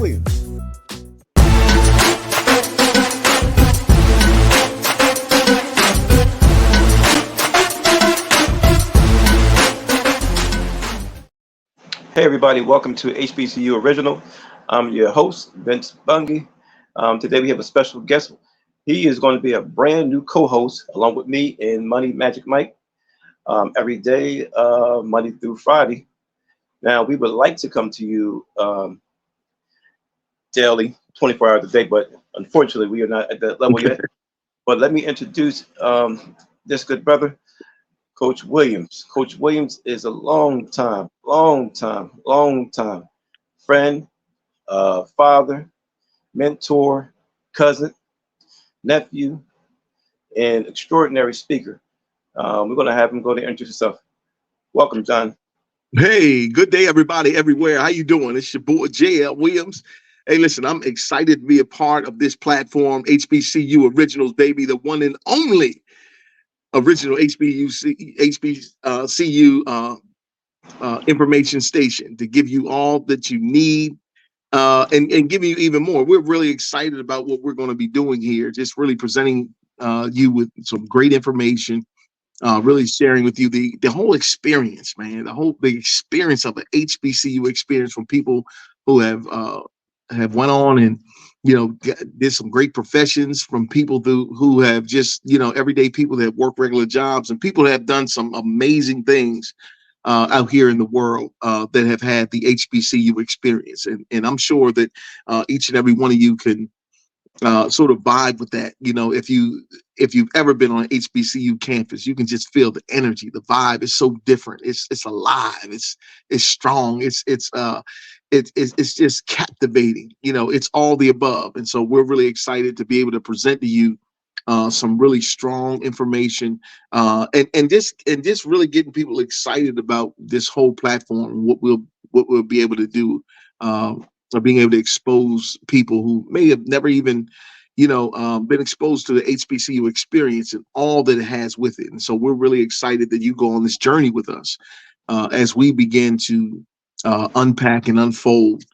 Williams. Hey everybody, welcome to HBCU Original. I'm your host, Vince Bungy. Today we have a special guest. He is going to be a brand new co-host along with me in Money Magic Mike every day, Monday through Friday. Now we would like to come to you daily, 24 hours a day, but unfortunately we are not at that level yet. But let me introduce this good brother, Coach Williams. Coach Williams is a long time friend, father, mentor, cousin, nephew, and extraordinary speaker. We're going to have him go to introduce himself. Welcome, John. Hey, good day, everybody, everywhere. How you doing? It's your boy, JLWILLIAMS. Hey, listen, I'm excited to be a part of this platform, HBCU Originals, baby, the one and only original HBCU information station to give you all that you need and give you even more. We're really excited about what we're going to be doing here, just really presenting you with some great information. Really sharing with you the whole experience, man, the experience of an HBCU experience from people who have went on and did some great professions, from people who have just everyday people that work regular jobs, and people that have done some amazing things out here in the world that have had the HBCU experience, and I'm sure that each and every one of you can sort of vibe with that. If you've ever been on an HBCU campus, you can just feel the energy. The vibe is so different. It's alive. It's strong. It's just captivating. It's all the above. And so we're really excited to be able to present to you some really strong information and just really getting people excited about this whole platform, what we'll be able to do. Or being able to expose people who may have never even, been exposed to the HBCU experience and all that it has with it. And so we're really excited that you go on this journey with us as we begin to unpack and unfold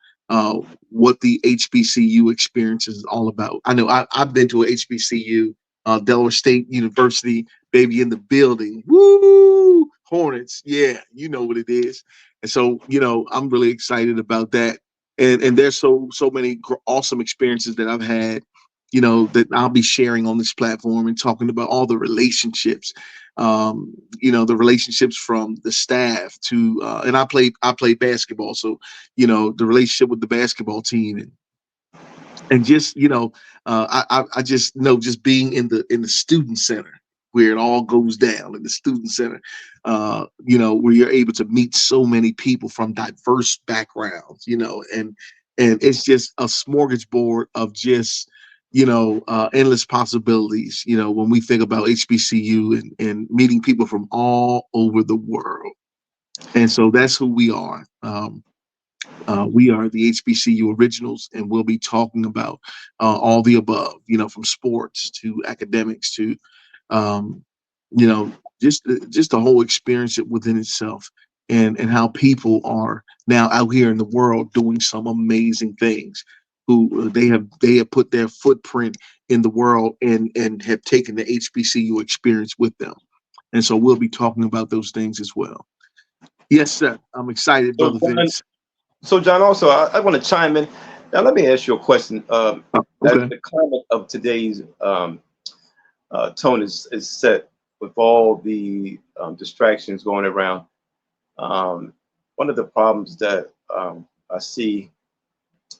what the HBCU experience is all about. I know I've been to a HBCU, Delaware State University, baby, in the building. Woo! Hornets. Yeah, you know what it is. And so, I'm really excited about that. And there's so many awesome experiences that I've had, that I'll be sharing on this platform and talking about all the relationships, the relationships from the staff to, and I play basketball. So, the relationship with the basketball team and just, I just know just being in the student center, where it all goes down in the student center, where you're able to meet so many people from diverse backgrounds, and it's just a smorgasbord of just, endless possibilities, when we think about HBCU and meeting people from all over the world. And so that's who we are. We are the HBCU Originals, and we'll be talking about all the above, from sports to academics to just the whole experience within itself, and how people are now out here in the world doing some amazing things. Who they have put their footprint in the world and have taken the HBCU experience with them. And so we'll be talking about those things as well. Yes, sir. I'm excited, brother Vince. So, John, also, I want to chime in. Now, let me ask you a question. Okay. As the climate of today's tone is set with all the distractions going around, one of the problems that I see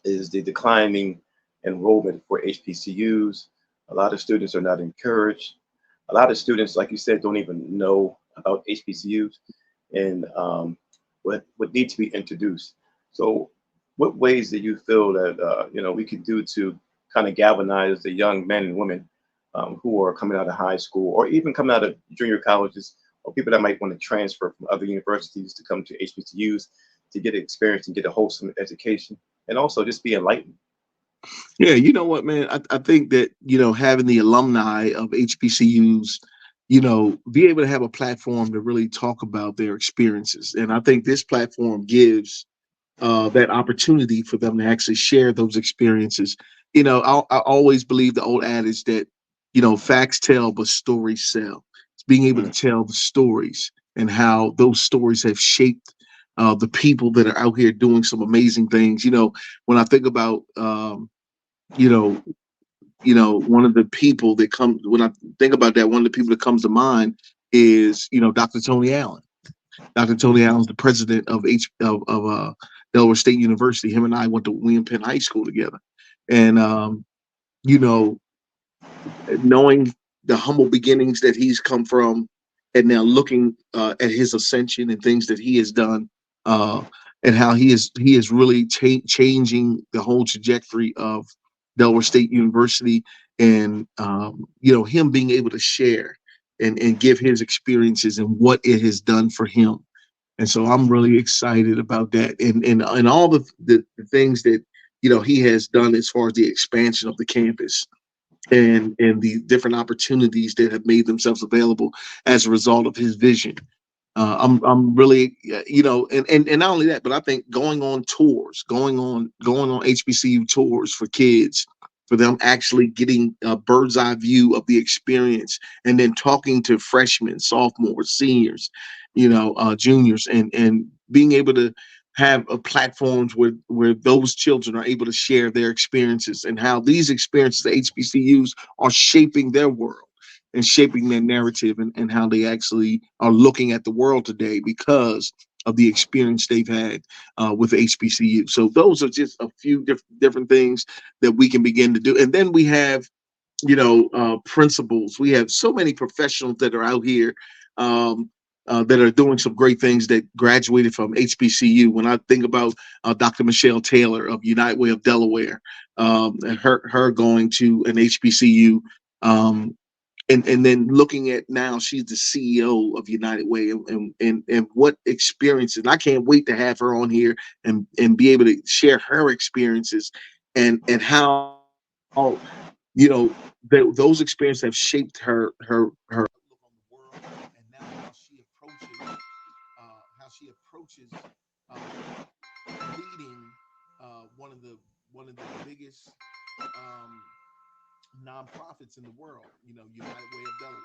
is the declining enrollment for HBCUs. A lot of students are not encouraged. A lot of students, like you said, don't even know about HBCUs and what need to be introduced. So what ways do you feel that we could do to kind of galvanize the young men and women who are coming out of high school or even coming out of junior colleges, or people that might want to transfer from other universities to come to HBCUs to get experience and get a wholesome education and also just be enlightened? Yeah, you know what, man? I think that, having the alumni of HBCUs, be able to have a platform to really talk about their experiences. And I think this platform gives that opportunity for them to actually share those experiences. I always believe the old adage that, facts tell, but stories sell. It's being able to Mm, tell the stories and how those stories have shaped the people that are out here doing some amazing things. When I think about, you know, one of the people that come when I think about that, one of the people that comes to mind is, Dr. Tony Allen. Dr. Tony Allen's the president of Delaware State University. Him and I went to William Penn High School together, and you know, knowing the humble beginnings that he's come from, and now looking at his ascension and things that he has done, uh, and how he is really changing the whole trajectory of Delaware State University, and him being able to share and give his experiences and what it has done for him. And so I'm really excited about that, and all the things that he has done as far as the expansion of the campus and the different opportunities that have made themselves available as a result of his vision. I'm really, and not only that, but I think going on tours, going on HBCU tours for kids, for them actually getting a bird's eye view of the experience, and then talking to freshmen, sophomores, seniors, juniors, and being able to have platforms where those children are able to share their experiences and how these experiences at HBCUs are shaping their world and shaping their narrative, and how they actually are looking at the world today because of the experience they've had with HBCU. So those are just a few different things that we can begin to do. And then we have, principals. We have so many professionals that are out here, that are doing some great things that graduated from HBCU. When I think about Dr. Michelle Taylor of United Way of Delaware, and her going to an HBCU, and then looking at now she's the CEO of United Way, and what experience. And I can't wait to have her on here and be able to share her experiences, and how those experiences have shaped her outlook on the world, and now how she approaches leading one of the biggest um, nonprofits in the world, United Way of Delaware.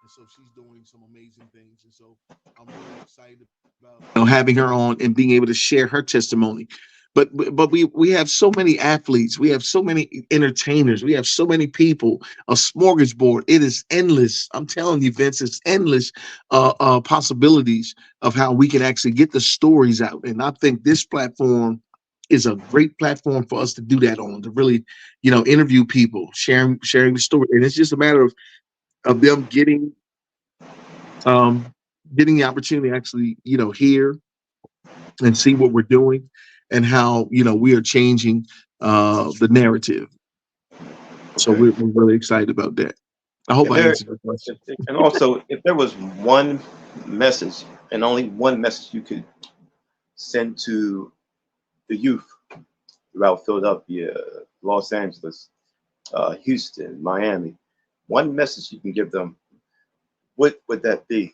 And so she's doing some amazing things. And so I'm really excited about having her on and being able to share her testimony. But we have so many athletes, we have so many entertainers, we have so many people, a smorgasbord. It is endless. I'm telling you, Vince, it's endless possibilities of how we can actually get the stories out. And I think this platform is a great platform for us to do that on, to really interview people, sharing the story. And it's just a matter of them um getting the opportunity to actually hear and see what we're doing, and how we are changing the narrative. So okay. we're really excited about that. I hope And I there, answered your question. and also, if there was one message and only one message you could send to the youth throughout Philadelphia, Los Angeles, Houston, Miami, one message you can give them, what would that be?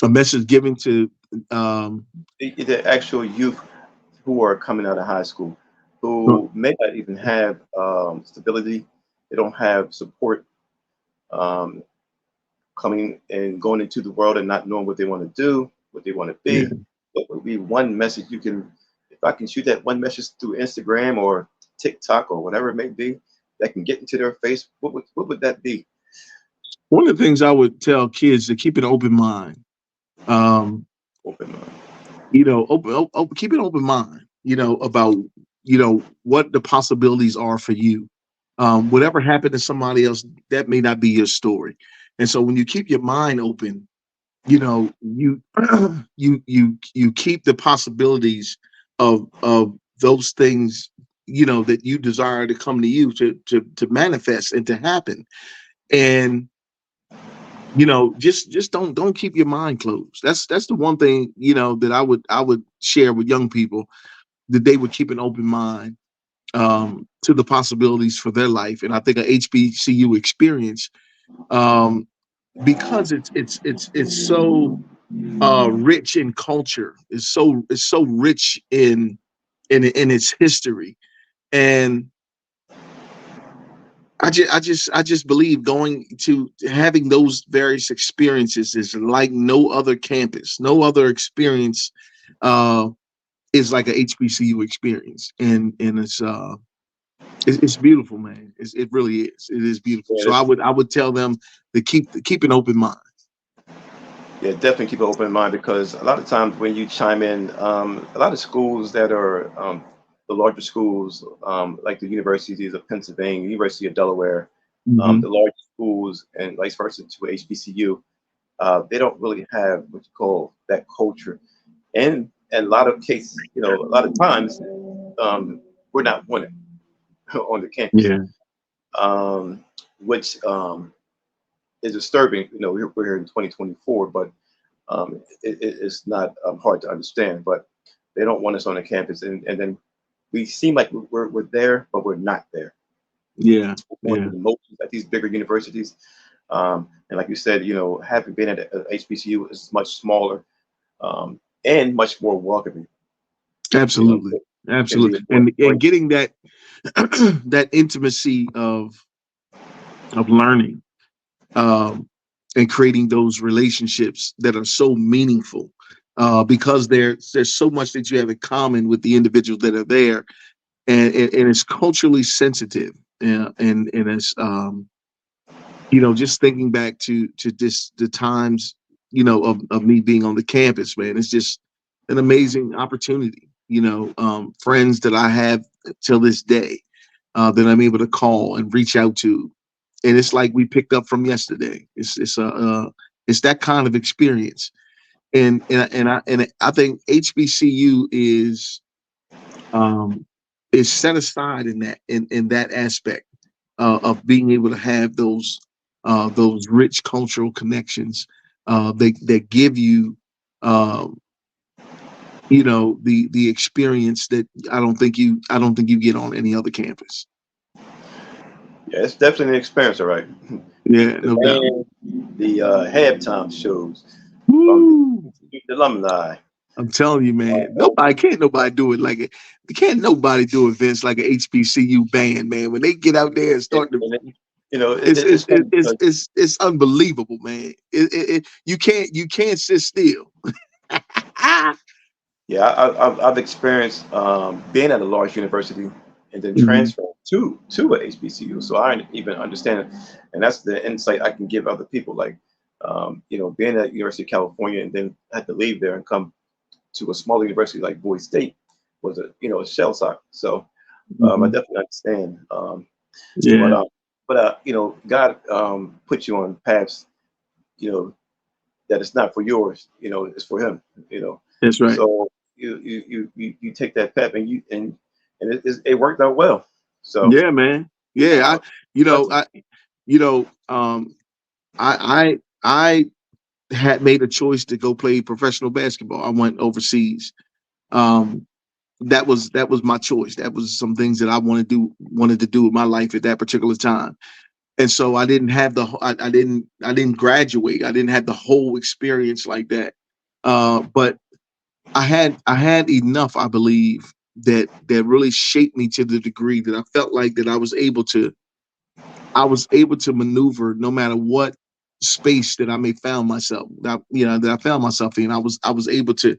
A message given to um The actual youth who are coming out of high school, who may not even have stability, they don't have support, um, coming and going into the world and not knowing what they want to do, what they want to yeah. be. What would be one message you can, if I can shoot that one message through Instagram or TikTok or whatever it may be, that can get into their face, what would that be? One of the things I would tell kids, to keep an open mind. um Open mind. keep an open mind, about, what the possibilities are for you. Whatever happened to somebody else, that may not be your story. And so when you keep your mind open, you you keep the possibilities of those things, that you desire to come to you, to manifest and to happen. And just don't keep your mind closed. That's the one thing, that I would share with young people, that they would keep an open mind to the possibilities for their life. And I think a HBCU experience, um because it's so rich in culture. It's so rich in its history. And I just believe going to having those various experiences is like no other campus, no other experience uh is like a HBCU experience. And it's beautiful, man. It really is. It is beautiful. Yeah, So I would tell them to keep an open mind. yeah, definitely keep an open mind because a lot of times when you chime in, a lot of schools that are the larger schools, like the universities of Pennsylvania, University of Delaware, Hmm. the larger schools, and vice versa to HBCU, they don't really have what you call that culture. And a lot of cases, a lot of times, we're not winning on the campus, Yeah, um, which is disturbing. We're here in 2024, but it's not hard to understand. But they don't want us on the campus, and then we seem like we're there, but we're not there. yeah, We're going yeah. through the motions at these bigger universities, and like you said, having been at a HBCU is much smaller and much more welcoming. You know, Absolutely, can be absolutely. more And embracing. getting that that intimacy of learning, um, and creating those relationships that are so meaningful, because there's so much that you have in common with the individuals that are there, and it's culturally sensitive, and it's just thinking back to this the times of me being on the campus, man. It's just an amazing opportunity. Friends that I have till this day, that I'm able to call and reach out to, and it's like we picked up from yesterday. It's that kind of experience. And I think HBCU um, is set aside in that aspect, of being able to have those rich cultural connections, that give you, um, the experience that I don't think you get on any other campus. Yeah, it's definitely an experience, all right. Yeah, The no doubt. band, the halftime shows from the Woo! alumni. I'm telling you, man. Oh, Nobody do it like it. Can't nobody do events like a HBCU band, man. When they get out there and and, start to, and it, it's it's funny it's because it's it's unbelievable, man. You can't sit still. yeah, I've experienced being at a large university and then Mhm. transferring to a HBCU, so I even understand it, and that's the insight I can give other people. Like, being at University of California and then had to leave there and come to a smaller university like Boise State was a shell shock. So I Mhm. definitely understand. But Yeah, God put you on paths, you know, that it's not for yours. It's for Him. that's right. So you take that path and it worked out well. So Yeah, man. Yeah, uh, you know, blessing. I, you know, I had made a choice to go play professional basketball. I went overseas. Um, that was my choice. That was some things that I wanted to do with my life at that particular time. And so I didn't have I didn't graduate. I didn't have the whole experience like that. But I had enough, I believe, that really shaped me to the degree that I felt like that I was able to maneuver no matter what space that I may found myself that I found myself in. I was able to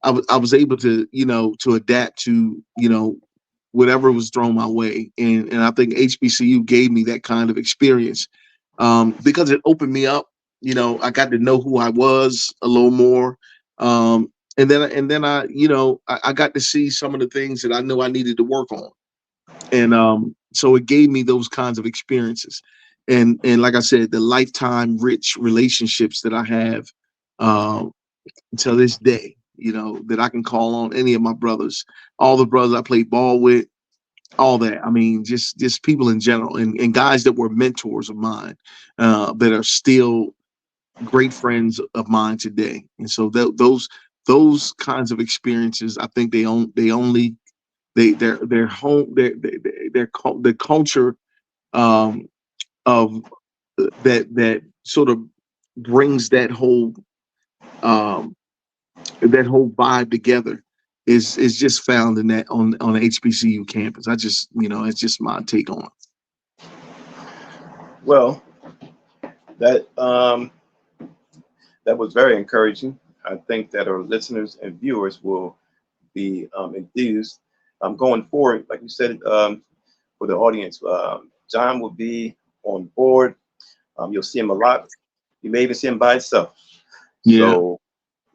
I was able to adapt to whatever was thrown my way. And I think HBCU gave me that kind of experience, because it opened me up. I got to know who I was a little more. And then I got to see some of the things that I knew I needed to work on. And so it gave me those kinds of experiences. And like I said, the lifetime rich relationships that I have, uh, to this day, that I can call on any of my brothers, all the brothers I played ball with, all that. I mean, just people in general, and guys that were mentors of mine, that are still great friends of mine today. And so those kinds of experiences, I think their home the culture, um, of that sort of brings that whole um, that whole vibe together is just found in that on the HBCU campus. I just, it's just my take on it. Well, that that was very encouraging. I think that our listeners and viewers will be enthused. Going forward, like you said, for the audience, John will be on board. You'll see him a lot. You may even see him by himself. Yeah. So,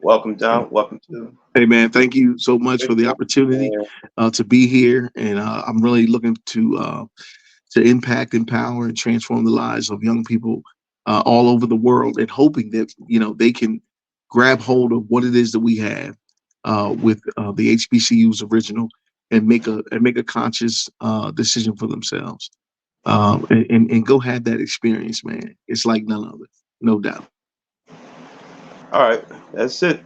welcome, John. Welcome to. Hey man, thank you so much for the opportunity And, to be here, and I'm really looking to impact, empower, and transform the lives of young people all over the world, and hoping that they can grab hold of what it is that we have with the HBCU's original, and make a conscious decision for themselves, and go have that experience, man. It's like none other, no doubt. all right, that's it.